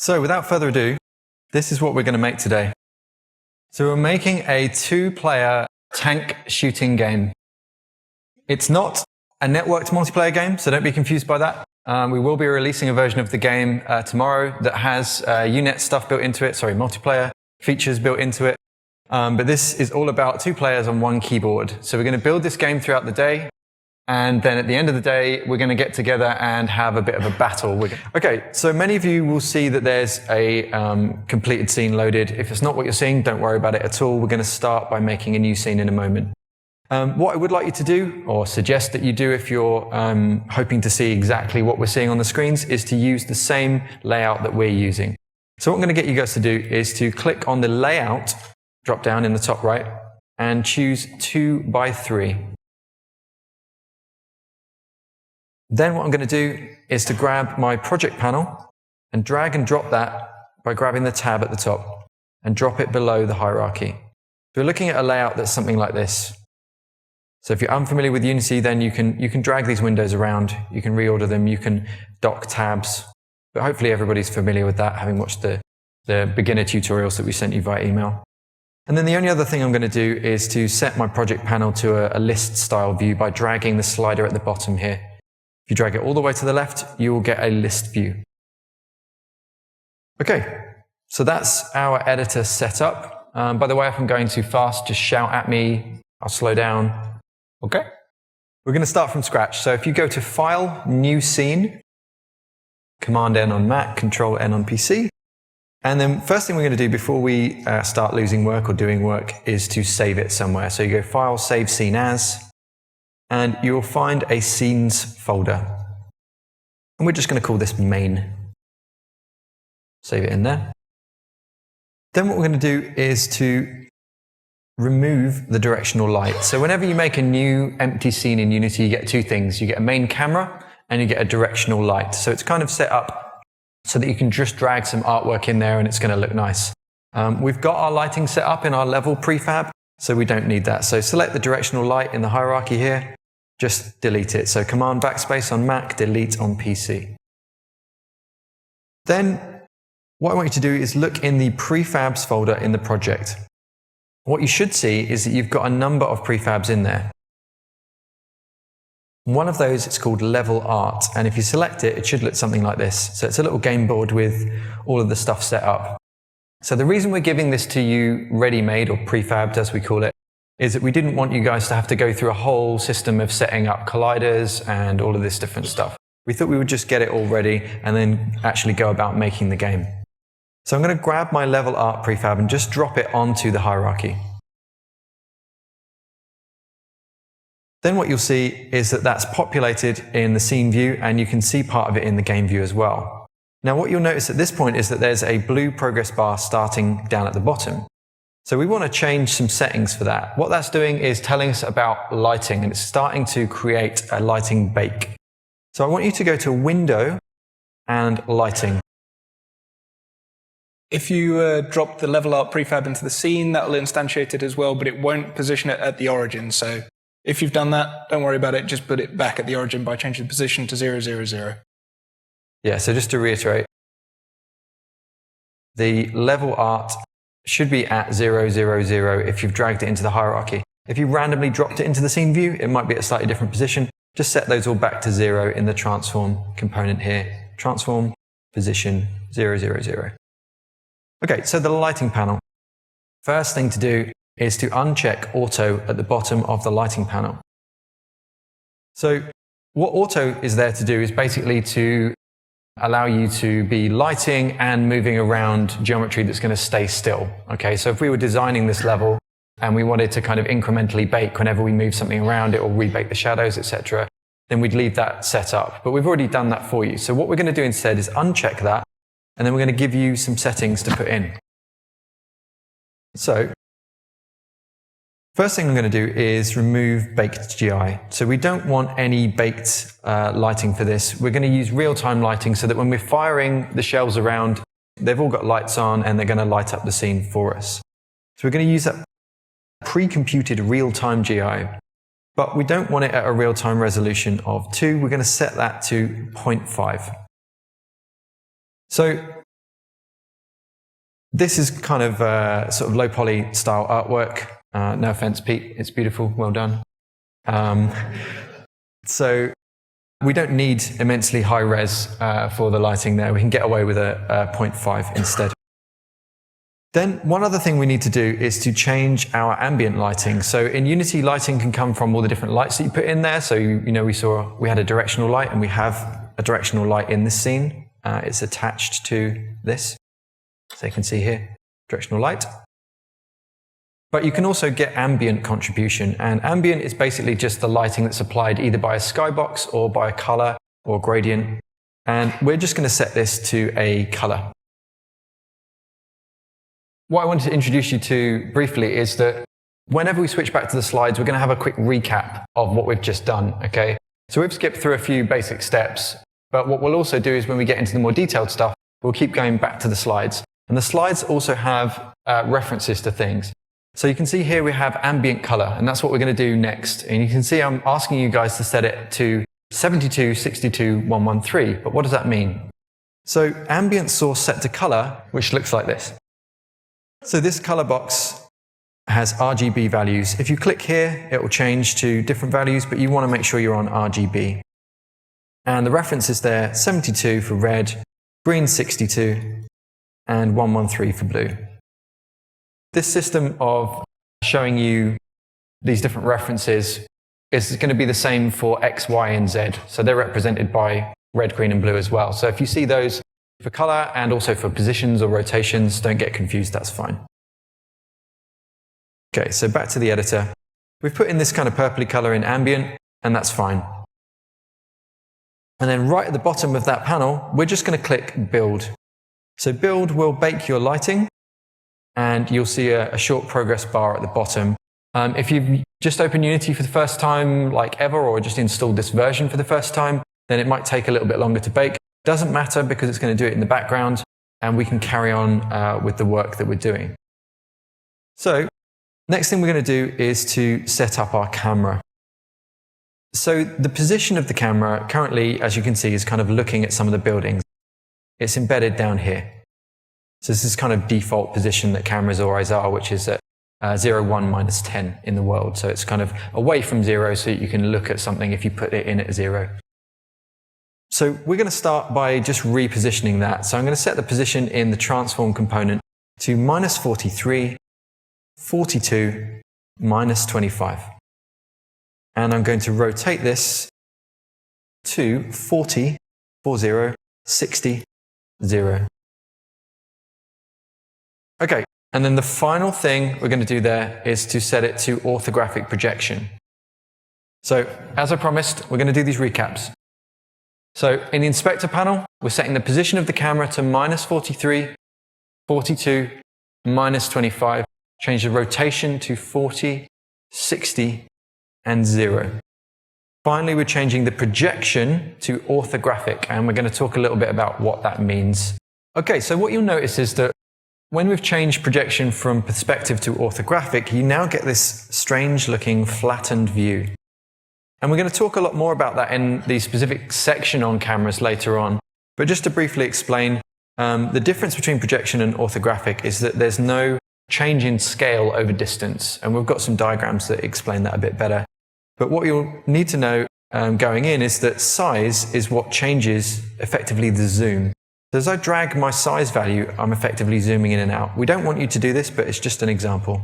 So without further ado, this is what we're going to make today. So we're making a 2-player tank shooting game. It's not a networked multiplayer game, so don't be confused by that. We will be releasing a version of the game tomorrow that has UNet stuff built into it, multiplayer features built into it. But this is all about 2 players on 1 keyboard. So we're going to build this game throughout the day. And then at the end of the day, we're going to get together and have a bit of a battle. Okay, so many of you will see that there's a completed scene loaded. If it's not what you're seeing, don't worry about it at all. We're going to start by making a new scene in a moment. What I would like you to do, or suggest that you do if you're hoping to see exactly what we're seeing on the screens, is to use the same layout that we're using. So what I'm going to get you guys to do is to click on the layout drop down in the top right and choose 2 by 3. Then what I'm going to do is to grab my project panel and drag and drop that by grabbing the tab at the top and drop it below the hierarchy. So we're looking at a layout that's something like this. So if you're unfamiliar with Unity, then you can drag these windows around, you can reorder them, you can dock tabs. But hopefully everybody's familiar with that, having watched the beginner tutorials that we sent you via email. And then the only other thing I'm going to do is to set my project panel to a list style view by dragging the slider at the bottom here. If you drag it all the way to the left, you will get a list view. Okay, so that's our editor set up. By the way, if I'm going too fast, just shout at me, I'll slow down. Okay, we're going to start from scratch. So if you go to File, New Scene, Command N on Mac, Control N on PC, and then first thing we're going to do before we start losing work or doing work is to save it somewhere. So you go File, Save Scene As, and you'll find a Scenes folder. And we're just going to call this Main. Save it in there. Then what we're going to do is to remove the directional light. So whenever you make a new empty scene in Unity, you get 2 things. You get a main camera and you get a directional light. So it's kind of set up so that you can just drag some artwork in there and it's going to look nice. We've got our lighting set up in our level prefab, so we don't need that. So select the directional light in the hierarchy here, just delete it. So Command Backspace on Mac, delete on PC. Then what I want you to do is look in the prefabs folder in the project. What you should see is that you've got a number of prefabs in there. One of those is called Level Art, and if you select it, it should look something like this. So it's a little game board with all of the stuff set up. So the reason we're giving this to you ready-made, or prefabbed as we call it, is that we didn't want you guys to have to go through a whole system of setting up colliders and all of this different stuff. We thought we would just get it all ready and then actually go about making the game. So I'm going to grab my Level Art prefab and just drop it onto the hierarchy. Then what you'll see is that that's populated in the scene view, and you can see part of it in the game view as well. Now what you'll notice at this point is that there's a blue progress bar starting down at the bottom. So we want to change some settings for that. What that's doing is telling us about lighting, and it's starting to create a lighting bake. So I want you to go to Window and Lighting. If you drop the Level Art prefab into the scene, that will instantiate it as well, but it won't position it at the origin. So if you've done that, don't worry about it. Just put it back at the origin by changing the position to 0, 0, 0. Yeah, so just to reiterate, the Level Art should be at 0, 0, 0 if you've dragged it into the hierarchy. If you randomly dropped it into the scene view, it might be at a slightly different position. Just set those all back to 0 in the transform component here. Transform, position, 0, 0, 0. Okay, so the lighting panel. First thing to do is to uncheck Auto at the bottom of the lighting panel. So what Auto is there to do is basically to allow you to be lighting and moving around geometry that's going to stay still. Okay, so if we were designing this level and we wanted to kind of incrementally bake whenever we move something around it or rebake the shadows, etc., then we'd leave that set up. But we've already done that for you. So what we're going to do instead is uncheck that, and then we're going to give you some settings to put in. So first thing I'm going to do is remove baked GI. So we don't want any baked lighting for this. We're going to use real-time lighting so that when we're firing the shells around, they've all got lights on and they're going to light up the scene for us. So we're going to use that pre-computed real-time GI, but we don't want it at a real-time resolution of 2. We're going to set that to 0.5. So This is kind of sort of low poly style artwork. No offense, Pete, it's beautiful, well done. So we don't need immensely high res for the lighting there. We can get away with a 0.5 instead. Then one other thing we need to do is to change our ambient lighting. So in Unity, lighting can come from all the different lights that you put in there. So we had a directional light, and we have a directional light in this scene. It's attached to this. So you can see here, directional light. But you can also get ambient contribution, and ambient is basically just the lighting that's applied either by a skybox or by a color or gradient. And we're just going to set this to a color. What I wanted to introduce you to briefly is that whenever we switch back to the slides, we're going to have a quick recap of what we've just done, okay? So we've skipped through a few basic steps, but what we'll also do is when we get into the more detailed stuff, we'll keep going back to the slides. And the slides also have references to things. So you can see here we have ambient color, and that's what we're going to do next. And you can see I'm asking you guys to set it to 72, 62, 113. But what does that mean? So ambient source set to color, which looks like this. So this color box has RGB values. If you click here, it will change to different values, but you want to make sure you're on RGB. And the reference is there, 72 for red, green 62, and 113 for blue. This system of showing you these different references is going to be the same for X, Y, and Z. So they're represented by red, green, and blue as well. So if you see those for color and also for positions or rotations, don't get confused, that's fine. Okay, so back to the editor. We've put in this kind of purpley color in ambient, and that's fine. And then right at the bottom of that panel, we're just going to click Build. So Build will bake your lighting, and you'll see a short progress bar at the bottom. If you've just opened Unity for the first time, like ever, or just installed this version for the first time, then it might take a little bit longer to bake. Doesn't matter because it's going to do it in the background, and we can carry on with the work that we're doing. So next thing we're going to do is to set up our camera. So the position of the camera currently, as you can see, is kind of looking at some of the buildings. It's embedded down here. So this is kind of default position that cameras always are, which is at 0, 1, minus 10 in the world. So it's kind of away from 0 so you can look at something if you put it in at 0. So we're going to start by just repositioning that. So I'm going to set the position in the transform component to minus 43, 42, minus 25. And I'm going to rotate this to 40, 40, 60, 0. Okay, and then the final thing we're going to do there is to set it to orthographic projection. So as I promised, we're going to do these recaps. So in the inspector panel, we're setting the position of the camera to minus 43, 42, minus 25. Change the rotation to 40, 60, and 0. Finally, we're changing the projection to orthographic, and we're going to talk a little bit about what that means. Okay, so what you'll notice is that when we've changed projection from perspective to orthographic, you now get this strange-looking flattened view. And we're going to talk a lot more about that in the specific section on cameras later on. But just to briefly explain, the difference between projection and orthographic is that there's no change in scale over distance. And we've got some diagrams that explain that a bit better. But what you'll need to know going in is that size is what changes effectively the zoom. So as I drag my size value, I'm effectively zooming in and out. We don't want you to do this, but it's just an example.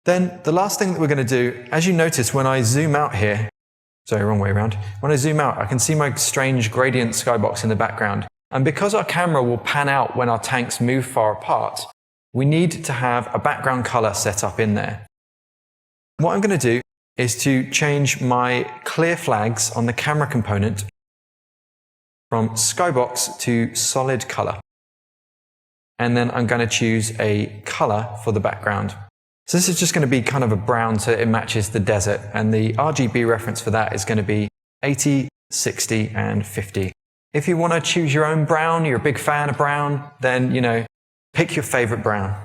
Then the last thing that we're going to do, as you notice when I zoom out here, sorry, wrong way around. When I zoom out, I can see my strange gradient skybox in the background. And because our camera will pan out when our tanks move far apart, we need to have a background color set up in there. What I'm going to do is to change my clear flags on the camera component from skybox to solid color. And then I'm going to choose a color for the background. So this is just going to be kind of a brown so it matches the desert. And the RGB reference for that is going to be 80, 60, and 50. If you want to choose your own brown, you're a big fan of brown, then, pick your favorite brown.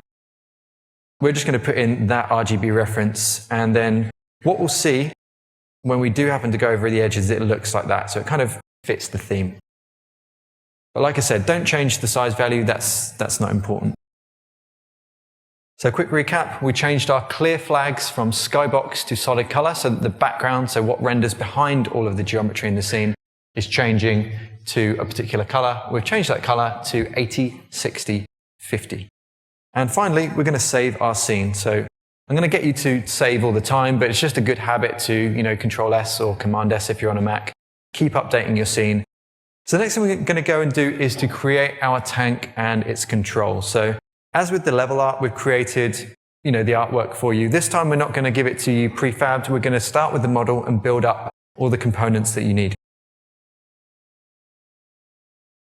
We're just going to put in that RGB reference. And then what we'll see when we do happen to go over the edges, it looks like that. So it kind of fits the theme. But like I said, don't change the size value. That's not important. So quick recap, we changed our clear flags from skybox to solid color so that the background, so what renders behind all of the geometry in the scene, is changing to a particular color. We've changed that color to 80, 60, 50. And finally, we're going to save our scene. So I'm going to get you to save all the time, but it's just a good habit to, Control S or Command S if you're on a Mac. Keep updating your scene. So the next thing we're going to go and do is to create our tank and its control. So as with the level art, we've created, the artwork for you. This time we're not going to give it to you prefabbed. We're going to start with the model and build up all the components that you need.